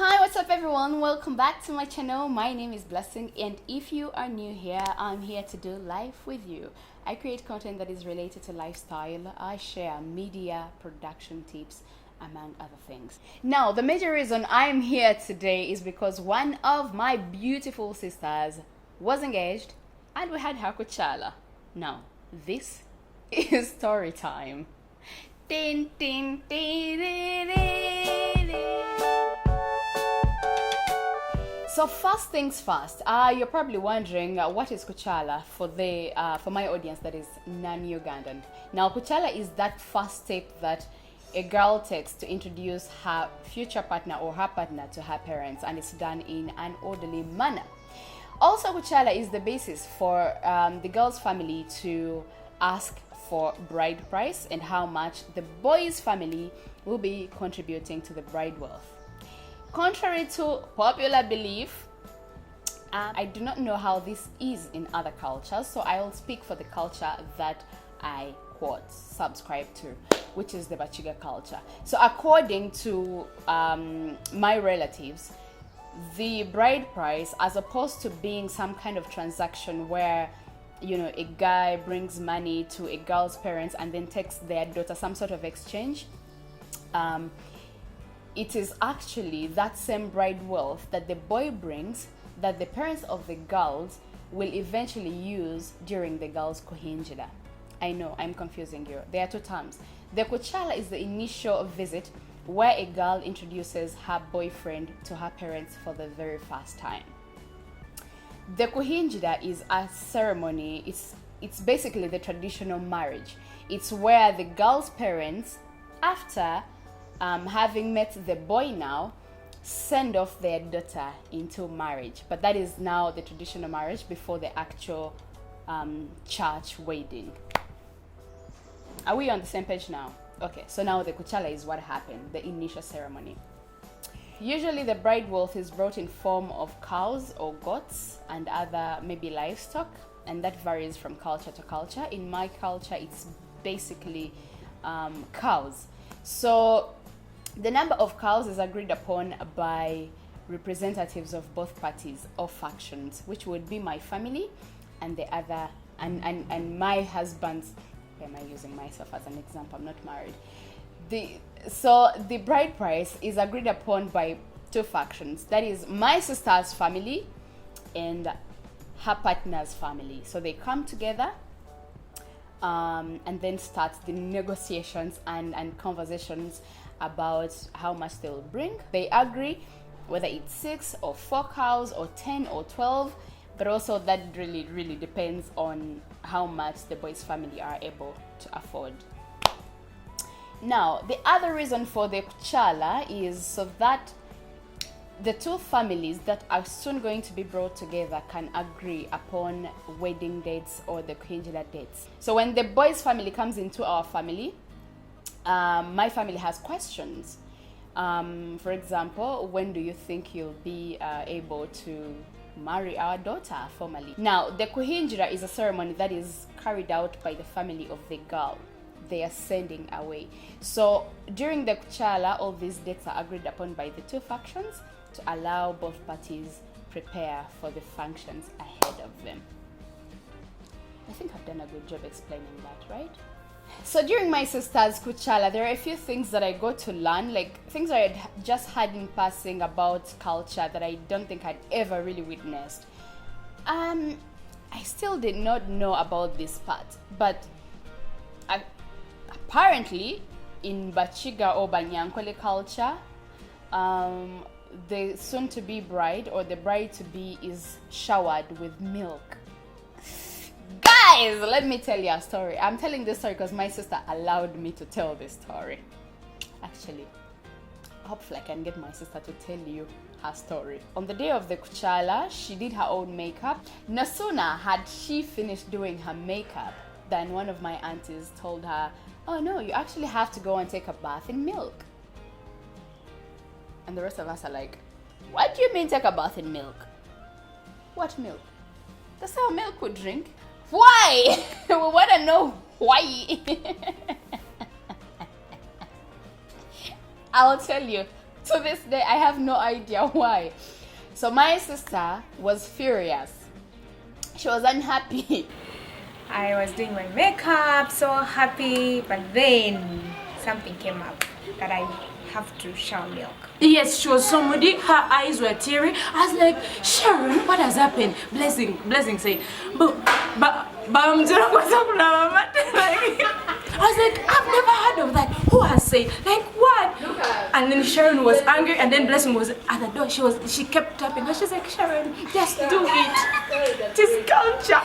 Hi, what's up everyone? Welcome back to my channel. My name is Blessing, and if you are new here, I'm here to do life with you. I create content that is related to lifestyle. I share media production tips, among other things. Now, the major reason I'm here today is because one of my beautiful sisters was engaged and we had her Kukyaala. Now, this is story time. Ding, ding, ding, ding, ding, ding. So first things first, you're probably wondering what is Kukyaala for my audience that is non-Ugandan. Now, Kukyaala is that first step that a girl takes to introduce her future partner or her partner to her parents, and it's done in an orderly manner. Also, Kukyaala is the basis for the girl's family to ask for bride price and how much the boy's family will be contributing to the bride wealth. Contrary to popular belief, I do not know how this is in other cultures, so I will speak for the culture that I subscribe to, which is the Bachiga culture. So according to my relatives, the bride price, as opposed to being some kind of transaction where a guy brings money to a girl's parents and then takes their daughter, some sort of exchange, it is actually that same bride wealth that the boy brings that the parents of the girls will eventually use during the girl's kuhinjira. I know, I'm confusing you. There are two terms. The Kukyaala is the initial visit where a girl introduces her boyfriend to her parents for the very first time. The kuhinjira is a ceremony. It's basically the traditional marriage. It's where the girl's parents, after having met the boy now, send off their daughter into marriage. But that is now the traditional marriage before the actual church wedding. Are we on the same page now? Okay, so now the Kukyaala is what happened, the initial ceremony. Usually the bride wealth is brought in form of cows or goats and other maybe livestock, and that varies from culture to culture. In my culture, it's basically cows. So the number of cows is agreed upon by representatives of both parties or factions, which would be my family and the other, and my husband's. Am I using myself as an example? I'm not married. So the bride price is agreed upon by two factions. That is my sister's family and her partner's family. So they come together and then start the negotiations and conversations about how much they will bring. They agree whether it's 6 or 4 cows or 10 or 12, but also that really depends on how much the boys' family are able to afford. Now, the other reason for the Kukyaala is so that the two families that are soon going to be brought together can agree upon wedding dates or the kuhinjira dates. So when the boys' family comes into our family, my family has questions. For example, when do you think you'll be able to marry our daughter formally? Now, the kuhinjira is a ceremony that is carried out by the family of the girl. They are sending away. So during the Kukyaala, all these dates are agreed upon by the two factions to allow both parties prepare for the functions ahead of them. I think I've done a good job explaining that, right? So during my sister's Kukyaala, there are a few things that I got to learn, like things I had just heard in passing about culture that I don't think I'd ever really witnessed. I still did not know about this part, but apparently in Bachiga or Banyankole culture, the soon-to-be bride or the bride-to-be is showered with milk. Guys, let me tell you a story. I'm telling this story because my sister allowed me to tell this story. Actually, hopefully I can get my sister to tell you her story. On the day of the Kukyaala, she did her own makeup. No sooner had she finished doing her makeup than one of my aunties told her, "Oh no, you actually have to go and take a bath in milk." And the rest of us are like, "What do you mean take a bath in milk? What milk? That's how milk would drink. Why?" We want to know why. I'll tell you. To this day, I have no idea why. So my sister was furious. She was unhappy. I was doing my makeup, so happy, but then something came up that I have to shower milk. Yes, she was so moody. Her eyes were teary. I was like, Sharon, what has happened? Blessing say, but I'm just I was like, I've never heard of that. Who has said? Like what? And then Sharon was angry, and then Blessing was at the door. She kept tapping her. She's like, Sharon, just do it. It is culture.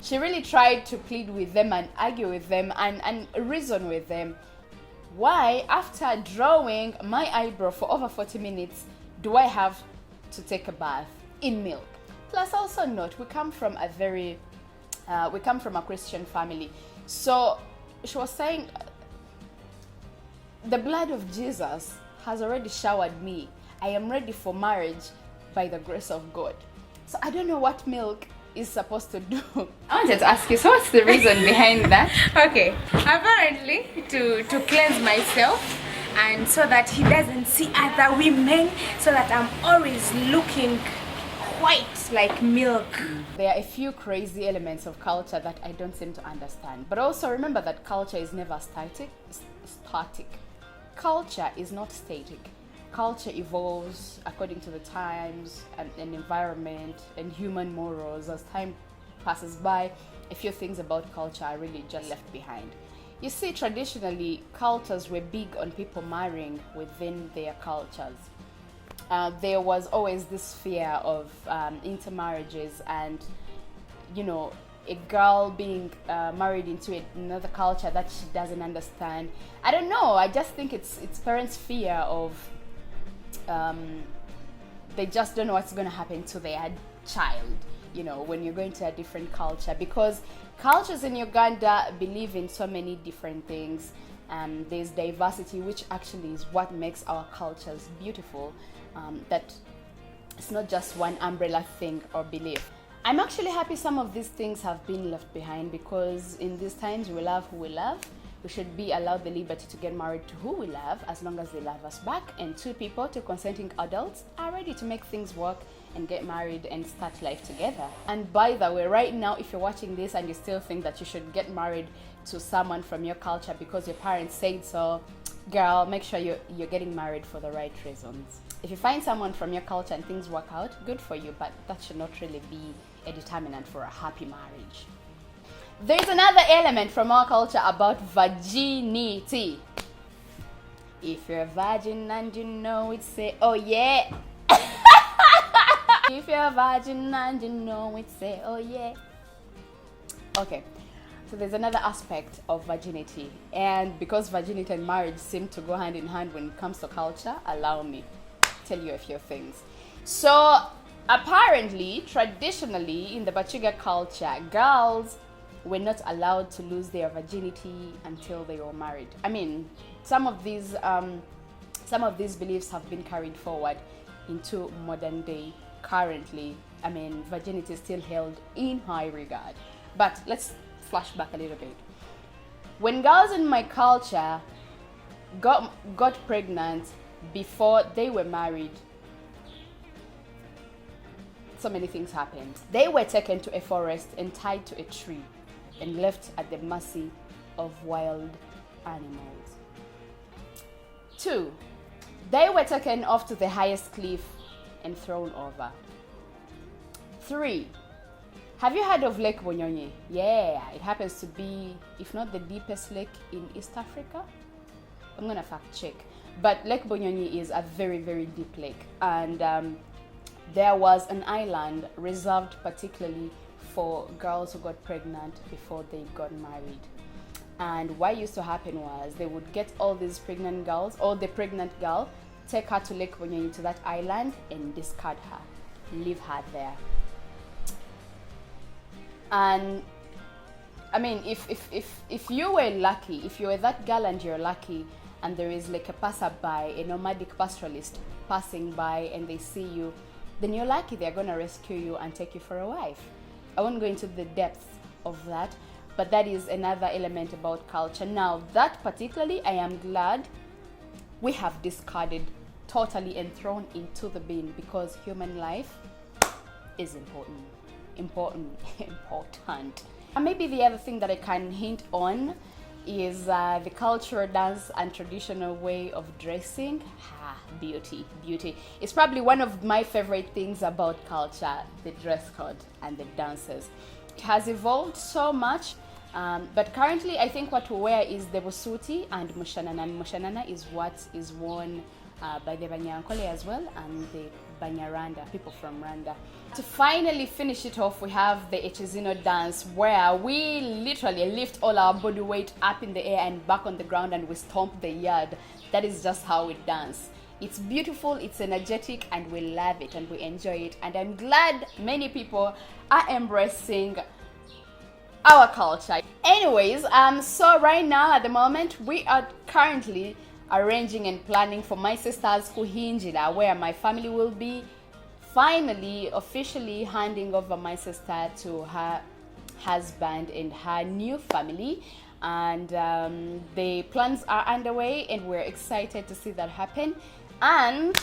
She really tried to plead with them and argue with them and reason with them. Why, after drawing my eyebrow for over 40 minutes, do I have to take a bath in milk? Plus, also note, we come from a Christian family. So she was saying, the blood of Jesus has already showered me. I am ready for marriage by the grace of God. So I don't know what milk is supposed to do. I wanted to ask you, so what's the reason behind that? Okay, apparently to cleanse myself, and so that he doesn't see other women, so that I'm always looking white like milk. There are a few crazy elements of culture that I don't seem to understand. But also remember that culture is never static. Culture is not static. Culture evolves according to the times and environment and human morals. As time passes by, a few things about culture are really just left behind. You see, traditionally, cultures were big on people marrying within their cultures. There was always this fear of intermarriages and, a girl being married into another culture that she doesn't understand. I don't know. I just think it's parents' fear of they just don't know what's going to happen to their child, when you're going to a different culture. Because cultures in Uganda believe in so many different things. There's diversity, which actually is what makes our cultures beautiful. That it's not just one umbrella thing or belief. I'm actually happy some of these things have been left behind, because in these times we love who we love. We should be allowed the liberty to get married to who we love, as long as they love us back, and two consenting adults are ready to make things work and get married and start life together. And by the way, right now, if you're watching this and you still think that you should get married to someone from your culture because your parents said so, girl, make sure you're getting married for the right reasons. If you find someone from your culture and things work out, good for you, but that should not really be a determinant for a happy marriage. There's another element from our culture about virginity. If you're a virgin and you know it, say, oh yeah. If you're a virgin and you know it, say, oh yeah. Okay, so there's another aspect of virginity. And because virginity and marriage seem to go hand in hand when it comes to culture, allow me to tell you a few things. So apparently, traditionally, in the Bachiga culture, girls were not allowed to lose their virginity until they were married. I mean, some of these beliefs have been carried forward into modern day. Currently, I mean, virginity is still held in high regard. But let's flash back a little bit. When girls in my culture got pregnant before they were married, so many things happened. They were taken to a forest and tied to a tree and left at the mercy of wild animals. 2, they were taken off to the highest cliff and thrown over. 3, have you heard of Lake Bonyonyi? Yeah, it happens to be, if not the deepest lake in East Africa. I'm gonna fact check. But Lake Bonyonyi is a very, very deep lake. And there was an island reserved particularly for girls who got pregnant before they got married. And what used to happen was they would get all these pregnant girls, or the pregnant girl, take her to Lake Bonyonyi, to that island, and discard her, leave her there. And I mean, if you were lucky, if you were that girl and you're lucky, and there is like a passerby, a nomadic pastoralist passing by, and they see you, then you're lucky they're going to rescue you and take you for a wife. I won't go into the depths of that, but that is another element about culture. Now, that particularly, I am glad we have discarded totally and thrown into the bin, because human life is important. And maybe the other thing that I can hint on is the cultural dance and traditional way of dressing. Beauty. It's probably one of my favorite things about culture, the dress code and the dances. It has evolved so much, but currently I think what we wear is the busuti and mushanana. And mushanana is what is worn by the Banyankole as well, and the Banyarwanda, people from Rwanda. To finally finish it off, we have the Echezino dance, where we literally lift all our body weight up in the air and back on the ground, and we stomp the yard. That is just how we dance. It's beautiful, it's energetic, and we love it and we enjoy it. And I'm glad many people are embracing our culture. Anyways, so right now at the moment, we are currently arranging and planning for my sister's Kuhinjira, where my family will be finally officially handing over my sister to her husband and her new family. And the plans are underway, and we're excited to see that happen. And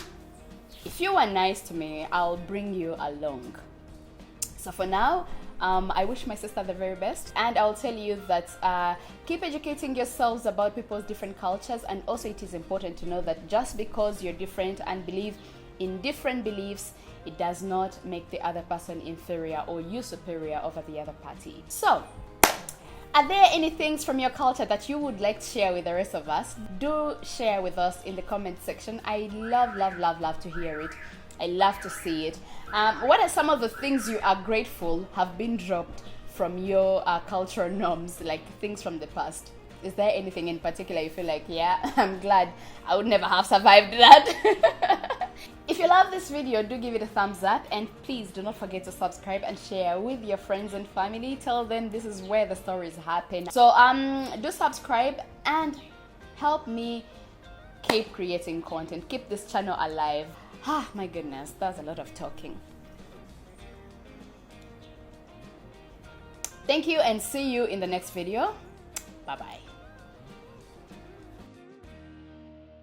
if you are nice to me, I'll bring you along. So for now, I wish my sister the very best, and I'll tell you that keep educating yourselves about people's different cultures. And also, it is important to know that just because you're different and believe in different beliefs, it does not make the other person inferior or you superior over the other party. So, are there any things from your culture that you would like to share with the rest of us? Do share with us in the comment section. I love to hear it. I love to see it. What are some of the things you are grateful have been dropped from your cultural norms, like things from the past? Is there anything in particular you feel like, yeah, I'm glad I would never have survived that? If you love this video, do give it a thumbs up, and please do not forget to subscribe and share with your friends and family. Tell them this is where the stories happen. So do subscribe and help me keep creating content, keep this channel alive. My goodness, that's a lot of talking. Thank you, and see you in the next video. Bye bye.